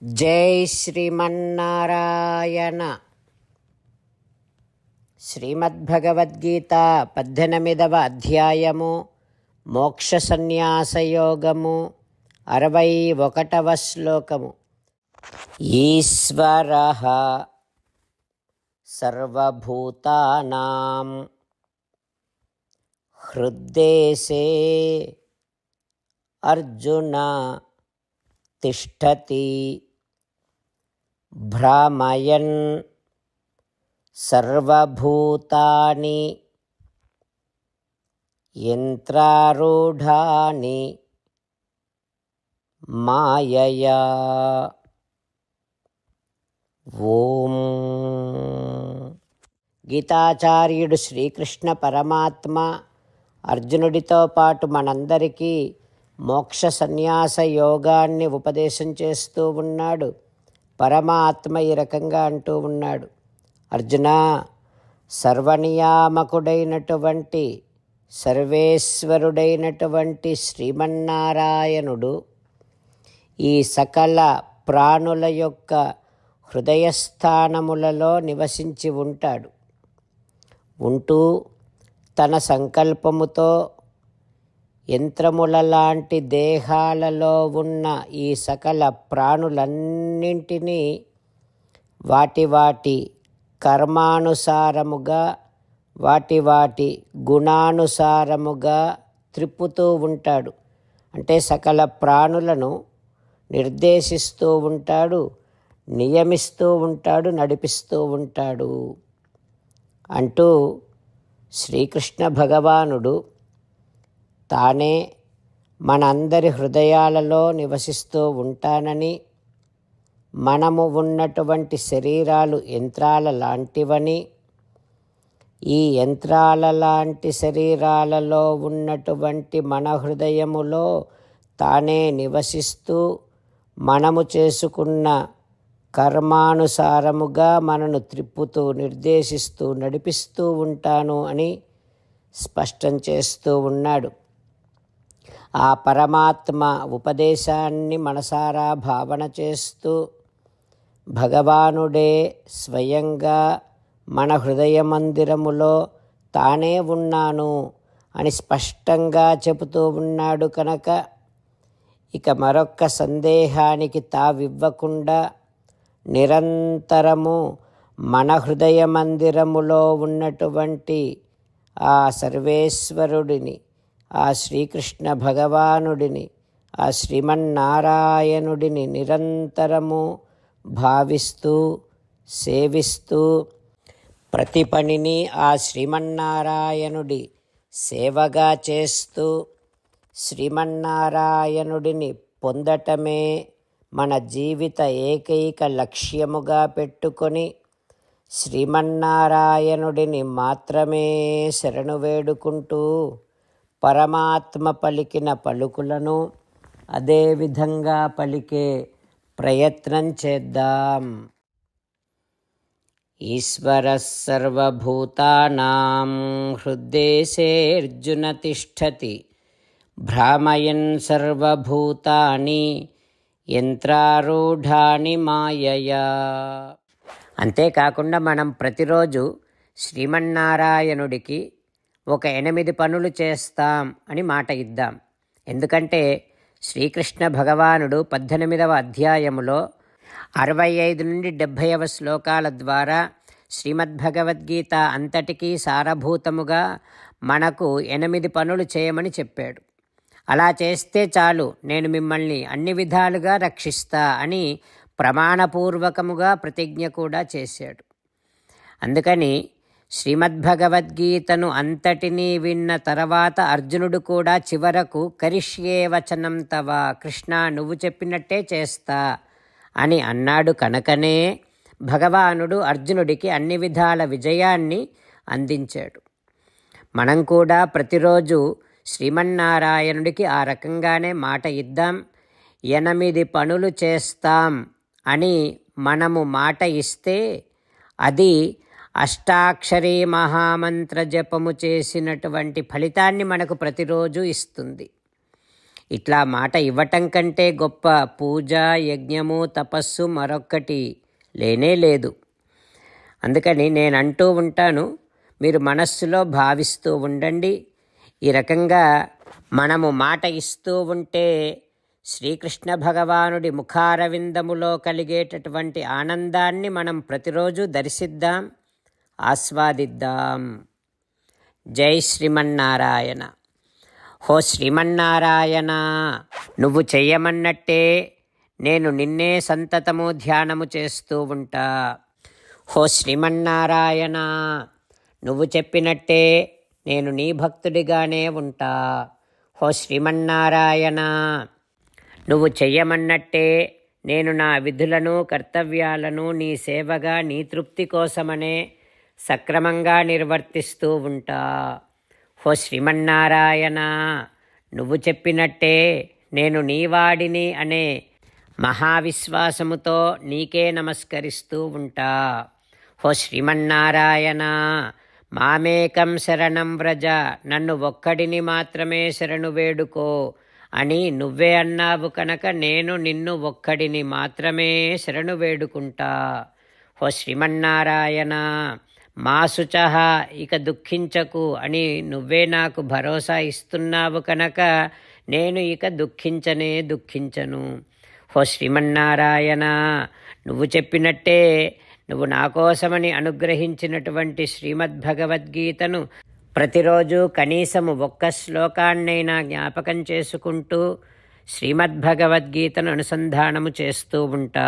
జై శ్రీమన్నారాయణ. శ్రీమద్భగవద్గీత 18వ అధ్యాయము మోక్ష సన్యాసయోగము 61వ శ్లోకము. ఈశ్వరః సర్వభూతానాం హృద్దేశే అర్జున తిష్టతి భ్రామయన్ సర్వభూతాని యంత్రారూఢాని మాయయా. ఓం. గీతాచార్యుడు శ్రీకృష్ణ పరమాత్మ అర్జునుడితో పాటు మనందరికీ మోక్ష సన్యాస యోగాన్ని ఉపదేశం చేస్తూ ఉన్నాడు. పరమాత్మ ఈ రకంగా అంటూ ఉన్నాడు, అర్జున, సర్వనియామకుడైనటువంటి సర్వేశ్వరుడైనటువంటి శ్రీమన్నారాయణుడు ఈ సకల ప్రాణుల యొక్క హృదయస్థానములలో నివసించి ఉంటూ తన సంకల్పముతో యంత్రముల లాంటి దేహాలలో ఉన్న ఈ సకల ప్రాణులన్నింటినీ వాటి వాటి కర్మానుసారముగా వాటి గుణానుసారముగా త్రిప్పుతూ ఉంటాడు. అంటే సకల ప్రాణులను నిర్దేశిస్తూ ఉంటాడు, నియమిస్తూ ఉంటాడు, నడిపిస్తూ ఉంటాడు అంటూ శ్రీకృష్ణ భగవానుడు తానే మనందరి హృదయాలలో నివసిస్తూ ఉంటానని, మనము ఉన్నటువంటి శరీరాలు యంత్రాల లాంటివని, ఈ యంత్రాల లాంటి శరీరాలలో ఉన్నటువంటి మన హృదయములో తానే నివసిస్తూ మనము చేసుకున్న కర్మానుసారముగా మనను త్రిప్పుతూ నిర్దేశిస్తూ నడిపిస్తూ ఉంటాను అని స్పష్టం చేస్తూ ఉన్నాడు. ఆ పరమాత్మ ఉపదేశాన్ని మనసారా భావన చేస్తూ భగవానుడే స్వయంగా మన హృదయ మందిరములో తానే ఉన్నాను అని స్పష్టంగా చెబుతూ ఉన్నాడు కనుక ఇక మరొక్క సందేహానికి తావివ్వకుండా నిరంతరము మన హృదయ మందిరములో ఉన్నటువంటి ఆ సర్వేశ్వరుడిని, ఆ శ్రీకృష్ణ భగవానుడిని, ఆ శ్రీమన్నారాయణుడిని నిరంతరము భావిస్తూ సేవిస్తూ ప్రతి పనిని ఆ శ్రీమన్నారాయణుడి సేవగా చేస్తూ శ్రీమన్నారాయణుడిని పొందటమే మన జీవిత ఏకైక లక్ష్యముగా పెట్టుకొని శ్రీమన్నారాయణుడిని మాత్రమే శరణు వేడుకుంటూ పరమాత్మ పలికిన పలుకులను అదేవిధంగా పలికే ప్రయత్నం చేద్దాం. ఈశ్వరః సర్వభూతానాం హృద్దేశేర్జున తిష్టతి భ్రామయన్ సర్వభూతాని యంత్రారూఢాని మాయయా. అంతేకాకుండా మనం ప్రతిరోజు శ్రీమన్నారాయణుడికి ఒక 8 పనులు చేస్తాం అని మాట ఇద్దాం. ఎందుకంటే శ్రీకృష్ణ భగవానుడు 18వ అధ్యాయములో 65 నుండి 70వ శ్లోకాల ద్వారా శ్రీమద్భగవద్గీత అంతటికీ సారభూతముగా మనకు 8 పనులు చేయమని చెప్పాడు. అలా చేస్తే చాలు, నేను మిమ్మల్ని అన్ని విధాలుగా రక్షిస్తా అని ప్రమాణపూర్వకముగా ప్రతిజ్ఞ కూడా చేశాడు. అందుకని శ్రీమద్భగవద్గీతను అంతటినీ విన్న తర్వాత అర్జునుడు కూడా చివరకు కరిష్యే వచనం తవ, కృష్ణ నువ్వు చెప్పినట్టే చేస్తా అని అన్నాడు కనుకనే భగవానుడు అర్జునుడికి అన్ని విధాల విజయాన్ని అందించాడు. మనం కూడా ప్రతిరోజు శ్రీమన్నారాయణుడికి ఆ రకంగానే మాట ఇద్దాం. 8 పనులు చేస్తాం అని మనము మాట ఇస్తే అది అష్టాక్షరీ మహామంత్ర జపము చేసినటువంటి ఫలితాన్ని మనకు ప్రతిరోజు ఇస్తుంది. ఇట్లా మాట ఇవ్వటం కంటే గొప్ప పూజ, యజ్ఞము, తపస్సు మరొక్కటి లేనే లేదు. అందుకని నేను అంటూ ఉంటాను, మీరు మనస్సులో భావిస్తూ ఉండండి. ఈ రకంగా మనము మాట ఇస్తూ ఉంటే శ్రీకృష్ణ భగవానుడి ముఖారవిందములో కలిగేటటువంటి ఆనందాన్ని మనం ప్రతిరోజు దర్శిద్దాం, ఆస్వాదిద్దాం. జై శ్రీమన్నారాయణ. హో శ్రీమన్నారాయణ, నువ్వు చెయ్యమన్నట్టే నేను నిన్నే సంతతము ధ్యానము చేస్తూ ఉంటా. హో శ్రీమన్నారాయణ, నువ్వు చెప్పినట్టే నేను నీ భక్తుడిగానే ఉంటా. హో శ్రీమన్నారాయణ, నువ్వు చెయ్యమన్నట్టే నేను నా విధులను, కర్తవ్యాలను నీ సేవగా, నీ తృప్తి కోసమనే సక్రమంగా నిర్వర్తిస్తూ ఉంటా. హో శ్రీమన్నారాయణ, నువ్వు చెప్పినట్టే నేను నీవాడిని అనే మహావిశ్వాసముతో నీకే నమస్కరిస్తూ ఉంటా. హో శ్రీమన్నారాయణ, మామేకం శరణం వ్రజ, నన్ను ఒక్కడిని మాత్రమే శరణు వేడుకో అని నువ్వే అన్నావు కనుక నేను నిన్ను ఒక్కడిని మాత్రమే శరణు వేడుకుంటా. హో శ్రీమన్నారాయణ, మా శుచః, ఇక దుఃఖించకు అని నువ్వే నాకు భరోసా ఇస్తున్నావు కనుక నేను ఇక దుఃఖించను. హో శ్రీమన్నారాయణ, నువ్వు చెప్పినట్టే నువ్వు నా కోసమని అనుగ్రహించినటువంటి శ్రీమద్భగవద్గీతను ప్రతిరోజు కనీసము ఒక్క శ్లోకాన్నైనా జ్ఞాపకం చేసుకుంటూ శ్రీమద్భగవద్గీతను అనుసంధానము చేస్తూ ఉంటా.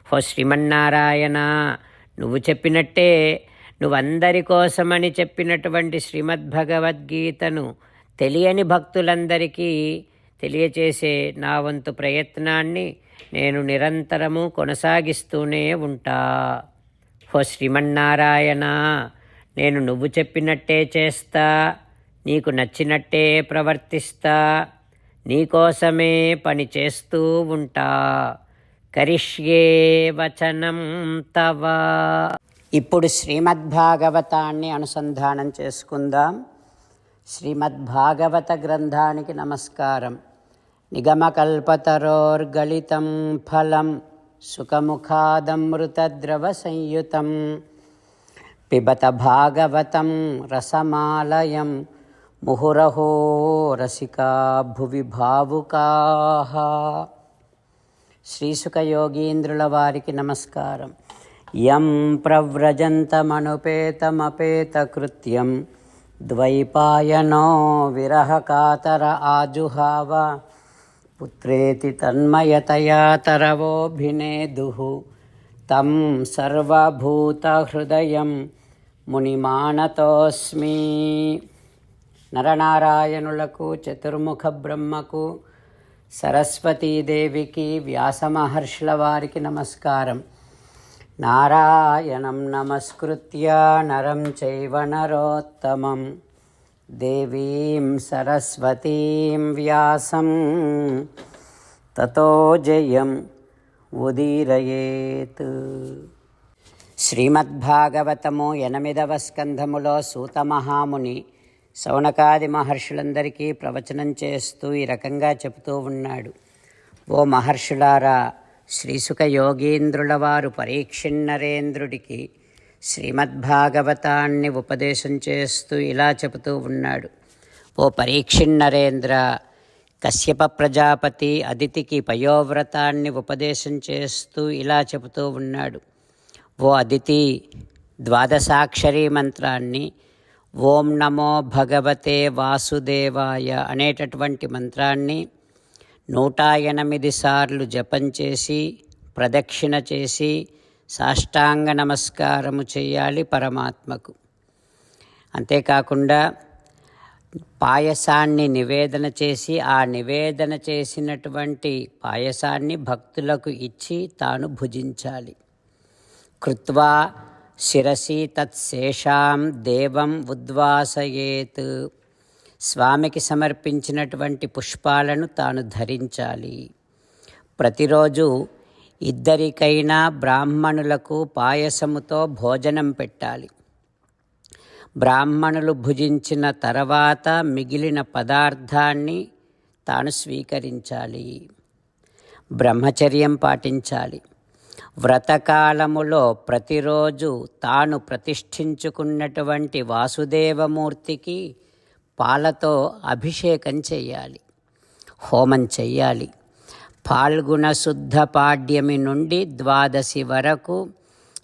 హో శ్రీమన్నారాయణ, నువ్వు చెప్పినట్టే నువ్వందరి కోసమని చెప్పినటువంటి శ్రీమద్భగవద్గీతను తెలియని భక్తులందరికీ తెలియచేసే నా వంతు ప్రయత్నాన్ని నేను నిరంతరము కొనసాగిస్తూనే ఉంటా. హో శ్రీమన్నారాయణ, నేను నువ్వు చెప్పినట్టే చేస్తా, నీకు నచ్చినట్టే ప్రవర్తిస్తా, నీకోసమే పని చేస్తూ ఉంటా. కరిష్యే వచనం తవ. ఇప్పుడు శ్రీమద్భాగవతాన్ని అనుసంధానం చేసుకుందాం. శ్రీమద్భాగవత గ్రంథానికి నమస్కారం. నిగమకల్పతరోర్గళితం ఫలం సుఖముఖాదమృతద్రవ సంయుతం పిబత భాగవతం రసమాలయం ముహురహో రసికా భువి భావుకాః. శ్రీసుఖయోగీంద్రుల వారికి నమస్కారం. యం ప్రవ్రజంతమనుపేతమపేతకృత్యం ద్వైపాయనో విరహకాతర ఆజుహావ పుత్రేతి తన్మయతయా తరవోభినేదుః తం సర్వభూతహృదయం మునిమానతోస్మి. నరనారాయణులకు, చతుర్ముఖ బ్రహ్మకు, సరస్వతీదేవికి, వ్యాసమహర్షుల వారికి నమస్కారం. నారాయణం నమస్కృత్య నరం చైవ నరోత్తమం దేవీం సరస్వతీం వ్యాసం తతో జయం ఉదీరయేత్. శ్రీమద్భాగవతము 8వ స్కంధములో సూతమహాముని శౌనకాది మహర్షులందరికీ ప్రవచనం చేస్తూ ఈ రకంగా చెబుతూ ఉన్నాడు. ఓ మహర్షులారా, శ్రీసుఖ యోగీంద్రుల వారు పరీక్షిన్నరేంద్రుడికి శ్రీమద్భాగవతాన్ని ఉపదేశం చేస్తూ ఇలా చెబుతూ ఉన్నాడు. ఓ పరీక్షిన్నరేంద్ర, కశ్యప ప్రజాపతి అదితికి పయోవ్రతాన్ని ఉపదేశం చేస్తూ ఇలా చెబుతూ ఉన్నాడు. ఓ అదితి, ద్వాదశాక్షరీ మంత్రాన్ని ఓం నమో భగవతే వాసుదేవాయ అనేటటువంటి మంత్రాన్ని 108 సార్లు జపం చేసి, ప్రదక్షిణ చేసి, సాష్టాంగ నమస్కారము చేయాలి పరమాత్మకు. అంతేకాకుండా పాయసాన్ని నివేదన చేసి, ఆ నివేదన చేసినటువంటి పాయసాన్ని భక్తులకు ఇచ్చి తాను భుజించాలి. కృత్వా శిరసి తత్శేషాం దేవం ఉద్వాసయేత్, స్వామికి సమర్పించినటువంటి పుష్పాలను తాను ధరించాలి. ప్రతిరోజు 2 బ్రాహ్మణులకు పాయసముతో భోజనం పెట్టాలి. బ్రాహ్మణులు భుజించిన తర్వాత మిగిలిన పదార్థాన్ని తాను స్వీకరించాలి. బ్రహ్మచర్యం పాటించాలి. వ్రతకాలములో ప్రతిరోజు తాను ప్రతిష్ఠించుకున్నటువంటి వాసుదేవమూర్తికి పాలతో అభిషేకం చెయ్యాలి, హోమం చెయ్యాలి. ఫాల్గుణ శుద్ధ పాడ్యమి నుండి ద్వాదశి వరకు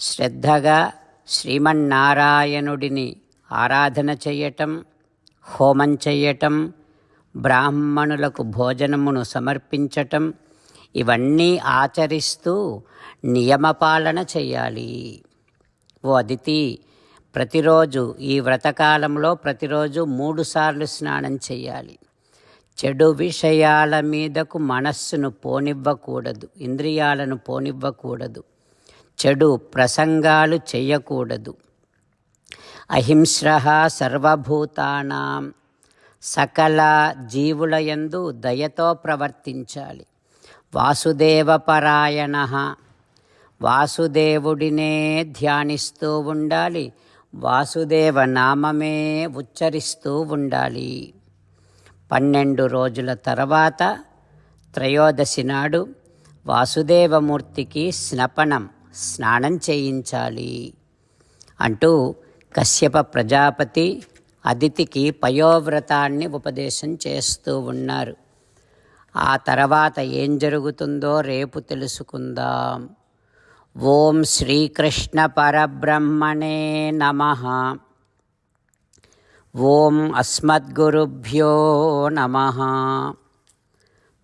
శ్రద్ధగా శ్రీమన్నారాయణుడిని ఆరాధన చెయ్యటం, హోమం చెయ్యటం, బ్రాహ్మణులకు భోజనమును సమర్పించటం, ఇవన్నీ ఆచరిస్తూ నియమపాలన చెయ్యాలి. ఓ అదితి, ప్రతిరోజు ఈ వ్రతకాలంలో ప్రతిరోజు 3 సార్లు స్నానం చెయ్యాలి. చెడు విషయాల మీదకు మనస్సును పోనివ్వకూడదు, ఇంద్రియాలను పోనివ్వకూడదు, చెడు ప్రసంగాలు చెయ్యకూడదు. అహింస్రః సర్వభూతానాం, సకల జీవుల యందు దయతో ప్రవర్తించాలి. వాసుదేవపరాయణః, వాసుదేవుడినే ధ్యానిస్తూ ఉండాలి, వాసుదేవ నామమే ఉచ్చరిస్తూ ఉండాలి. 12 రోజుల తర్వాత త్రయోదశి నాడు వాసుదేవమూర్తికి స్నానం చేయించాలి అంటూ కశ్యప ప్రజాపతి అదితికి పయోవ్రతాన్ని ఉపదేశం చేస్తూ ఉన్నారు. ఆ తర్వాత ఏం జరుగుతుందో రేపు తెలుసుకుందాం. ఓం శ్రీకృష్ణ పరబ్రహ్మణే నమః. ఓం అస్మద్గురుభ్యో నమః.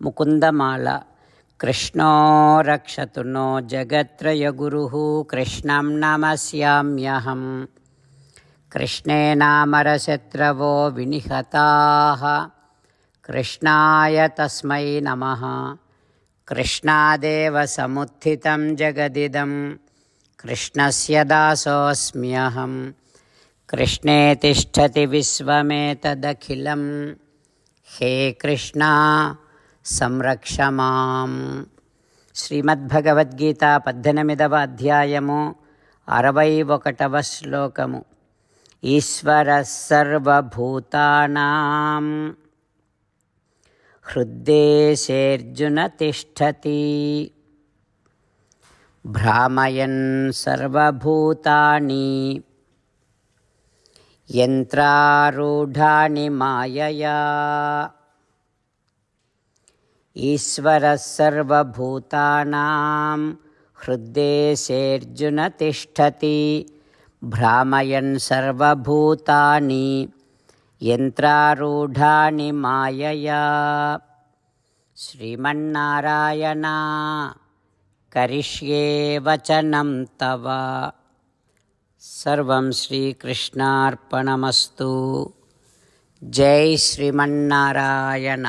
ముకుందమాల. కృష్ణో రక్షతు నో జగత్రయగురుః కృష్ణం నమస్యామ్యహం. కృష్ణేనామరశత్రవో వినిహతాః కృష్ణాయ తస్మై నమః. కృష్ణాదేవ సముత్థితం జగదిదం కృష్ణస్య దాసోऽస్మ్యహం. కృష్ణే తిష్టతి విశ్వమేతదఖిలం. హే కృష్ణ సంరక్ష మాం. శ్రీమద్భగవద్గీత 18వ అధ్యాయము 61వ శ్లోకము. ఈశ్వరః సర్వభూతానాం హృద్దేశేర్జున తిష్టతి. భ్రామయన్ సర్వభూతాని యంత్రారూఢాని మాయయా. ఈశ్వరః సర్వభూతానాం హృద్దేశేర్జున తిష్టతి. భ్రామయన్ సర్వభూతాని యంత్రారూఢాని మాయయా. శ్రీమన్నారాయణ కరిష్యే వచనం తవ. సర్వం శ్రీకృష్ణార్పణమస్తు. జై శ్రీమన్నారాయణ.